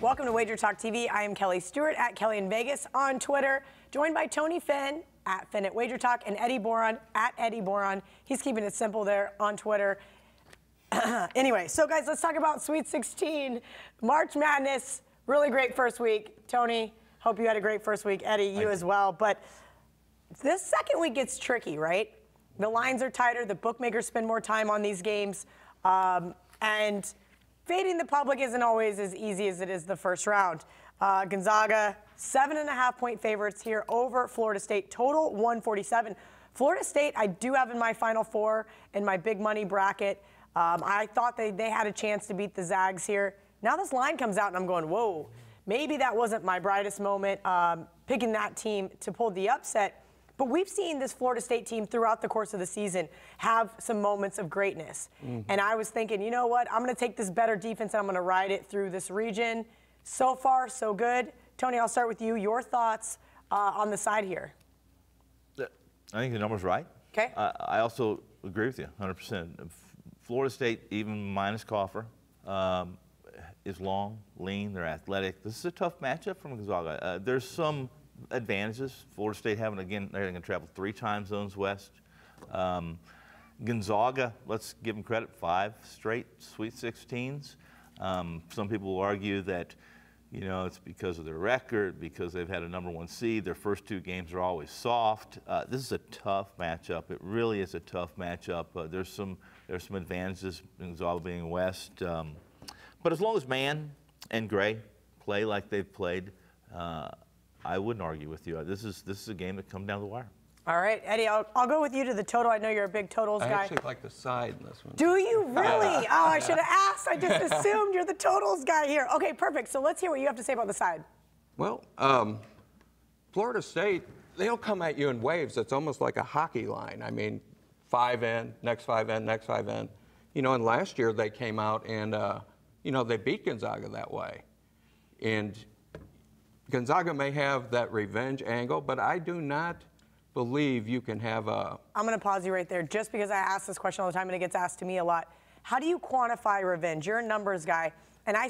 Welcome to WagerTalk TV. I am Kelly Stewart at Kelly in Vegas on Twitter, joined by Tony Finn at Finn at WagerTalk and Eddie Boron at Eddie Boron. He's keeping it simple there on Twitter. Anyway, so guys, let's talk about Sweet 16. March Madness, really great first week. Tony, hope you had a great first week. Eddie, you as well. But this second week gets tricky, right? The lines are tighter. The bookmakers spend more time on these games. And fading the public isn't always as easy as it is the first round. Gonzaga, 7.5-point favorites here over Florida State. Total 147. Florida State, I do have in my Final Four in my big money bracket. I thought they had a chance to beat the Zags here. Now this line comes out and I'm going, whoa, maybe that wasn't my brightest moment, picking that team to pull the upset. But we've seen this Florida State team throughout the course of the season have some moments of greatness. And I was thinking, you know what, I'm going to take this better defense and I'm going to ride it through this region. So far, so good. Tony, I'll start with you. Your thoughts on the side here? I think the number's right. Okay. I also agree with you 100%. Florida State, even minus Coffer, is long, lean, they're athletic. This is a tough matchup from Gonzaga. There's some advantages. Florida State they're going to travel 3 time zones west. Gonzaga, let's give them credit, 5 straight Sweet 16s. Some people will argue that, you know, it's because of their record, because they've had a #1 seed. Their first 2 games are always soft. This is a tough matchup. It really is a tough matchup. There's some advantages, Gonzaga being west. But as long as Mann and Gray play like they've played, I wouldn't argue with you. This is a game that comes down the wire. All right, Eddie, I'll go with you to the total. I know you're a big totals guy. I actually like the side in this one. Do you really? Oh, I should have asked. I just assumed you're the totals guy here. Okay, perfect. So let's hear what you have to say about the side. Well, Florida State, they'll come at you in waves. It's almost like a hockey line. I mean, 5 in, next 5 in, next 5 in. You know, and last year they came out and, you know, they beat Gonzaga that way. And Gonzaga may have that revenge angle, but I do not believe you can have a... I'm going to pause you right there just because I ask this question all the time and it gets asked to me a lot. How do you quantify revenge? You're a numbers guy. And I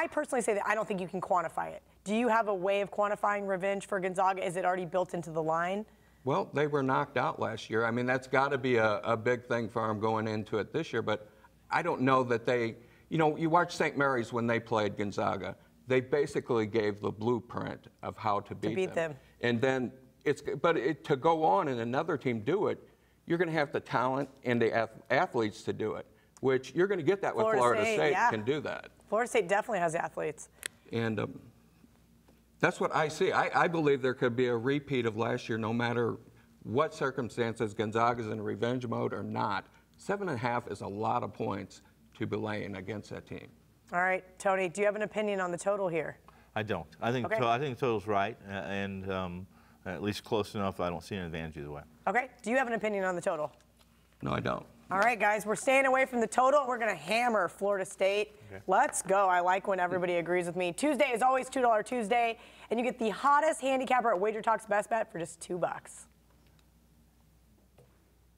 personally say that I don't think you can quantify it. Do you have a way of quantifying revenge for Gonzaga? Is it already built into the line? Well, they were knocked out last year. I mean, that's got to be a big thing for them going into it this year. But I don't know that they... You know, you watch St. Mary's when they played Gonzaga. They basically gave the blueprint of how to beat them. And then to go on and another team do it, you're going to have the talent and the athletes to do it, which you're going to get that with Florida State can do that. Florida State definitely has athletes. And that's what I see. I believe there could be a repeat of last year, no matter what circumstances, Gonzaga's in revenge mode or not. 7.5 is a lot of points to be laying against that team. All right, Tony, do you have an opinion on the total here? I don't. I think the total's right, and at least close enough. I don't see an advantage either way. Okay. Do you have an opinion on the total? No, I don't. All right, guys, we're staying away from the total. We're going to hammer Florida State. Okay. Let's go. I like when everybody agrees with me. Tuesday is always $2 Tuesday, and you get the hottest handicapper at WagerTalk's Best Bet for just $2.